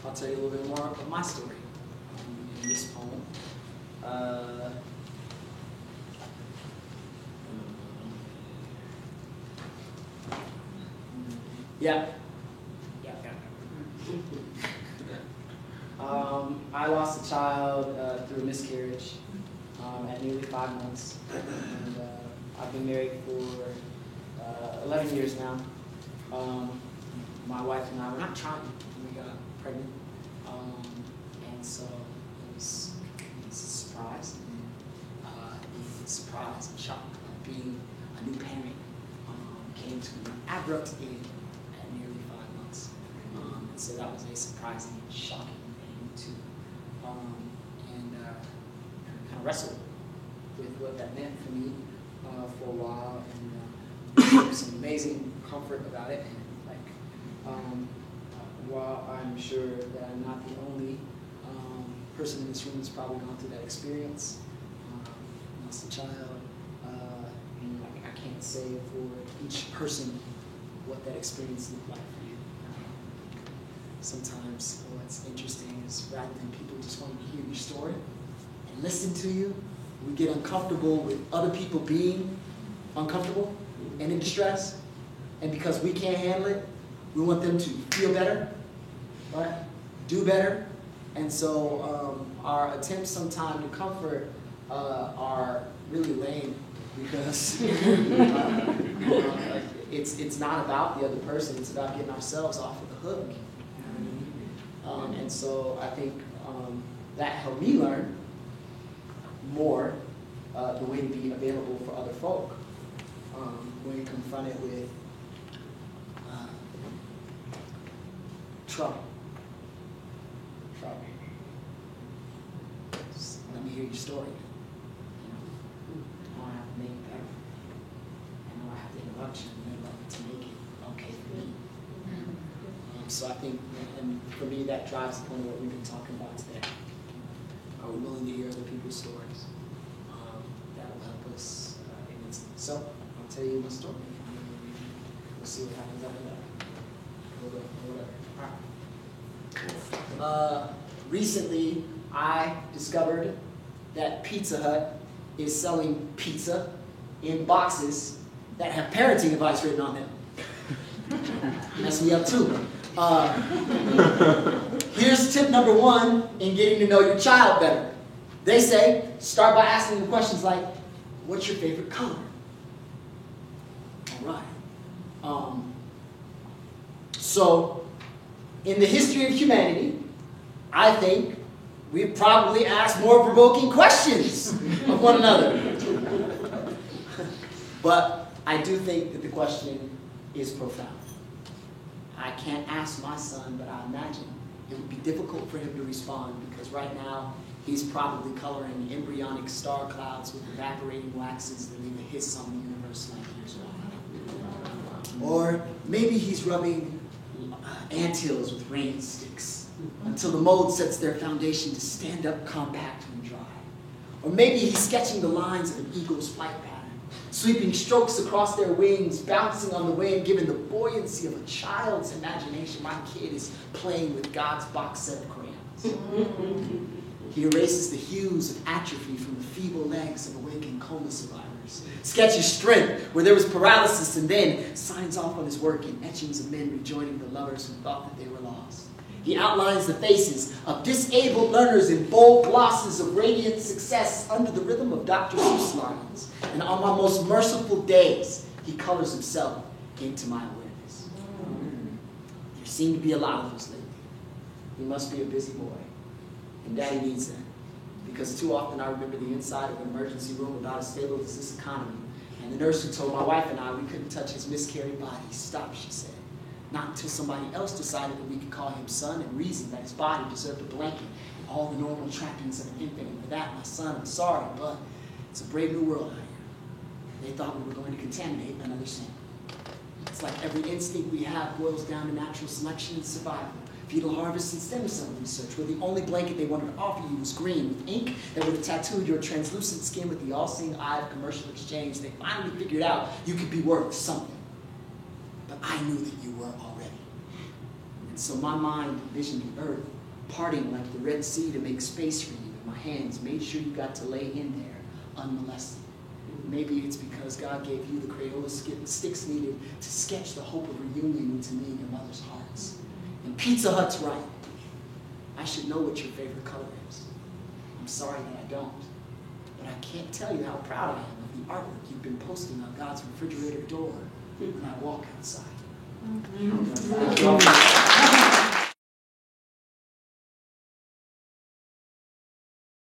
I'll tell you a little bit more of my story in this poem. Yeah. I lost a child through a miscarriage at nearly 5 months. And I've been married for 11 years now. My wife and I were not trying when we got pregnant. And so it was a surprise. Surprise and shock of being a new parent came to an abrupt end at nearly 5 months. And so that was a surprising and shocking thing too. And kind of wrestled with what that meant for me for a while, and there was some amazing comfort about it. And while I'm sure that I'm not the only person in this room that's probably gone through that experience, lost a child, and I can't say for each person what that experience looked like for you. Sometimes what's interesting is rather than people just wanting to hear your story and listen to you, we get uncomfortable with other people being uncomfortable and in distress. And because we can't handle it, we want them to feel better, right? Do better. And so our attempts sometimes to comfort are really lame, because it's not about the other person, it's about getting ourselves off of the hook. And so I think that helped me learn more the way to be available for other folk when you're confronted with trouble. Just let me hear your story. I don't have to make it better. I know I have to interrupt you to make it okay for me. So I think, and for me, that drives the point of what we've been talking about today. Are we willing to hear other people's stories? That will help us immensely. So I'll tell you my story. We'll see what happens after that. All right. Recently, I discovered that Pizza Hut is selling pizza in boxes that have parenting advice written on them. Mess me up too. Here's tip number 1 in getting to know your child better. They say, start by asking them questions like, what's your favorite color? All right. So, in the history of humanity, I think we've probably asked more provoking questions of one another. But I do think that the question is profound. I can't ask my son, but I imagine it would be difficult for him to respond, because right now he's probably coloring embryonic star clouds with evaporating waxes that leave a hiss on the universe light years wide. Or maybe he's rubbing anthills with rain sticks until the mold sets their foundation to stand up compact when dry. Or maybe he's sketching the lines of an eagle's flight pattern, sweeping strokes across their wings, bouncing on the wind, giving the buoyancy of a child's imagination. My kid is playing with God's box set of crayons. He erases the hues of atrophy from the feeble legs of awakened coma survivors, sketches strength where there was paralysis, and then signs off on his work in etchings of men rejoining the lovers who thought that they were lost. He outlines the faces of disabled learners in bold glosses of radiant success under the rhythm of Dr. Seuss lines. And on my most merciful days, he colors himself into my awareness. There seem to be a lot of us lately. He must be a busy boy. And Daddy needs that. Because too often I remember the inside of an emergency room about as stable as this economy. And the nurse who told my wife and I we couldn't touch his miscarried body. Stop, she said. Not until somebody else decided that we could call him son and reason that his body deserved a blanket and all the normal trappings of an infant. And for that, my son, I'm sorry, but it's a brave new world out here. They thought we were going to contaminate another sample. It's like every instinct we have boils down to natural selection and survival. Fetal harvest and stem cell research, where the only blanket they wanted to offer you was green with ink that would have tattooed your translucent skin with the all-seeing eye of commercial exchange. They finally figured out you could be worth something. But I knew that you were already. And So my mind envisioned the earth parting like the Red Sea to make space for you. And my hands made sure you got to lay in there unmolested. Maybe it's because God gave you the Crayola sticks needed to sketch the hope of reunion into me and your mother's hearts. And Pizza Hut's right. I should know what your favorite color is. I'm sorry that I don't. But I can't tell you how proud I am of the artwork you've been posting on God's refrigerator door when I walk outside.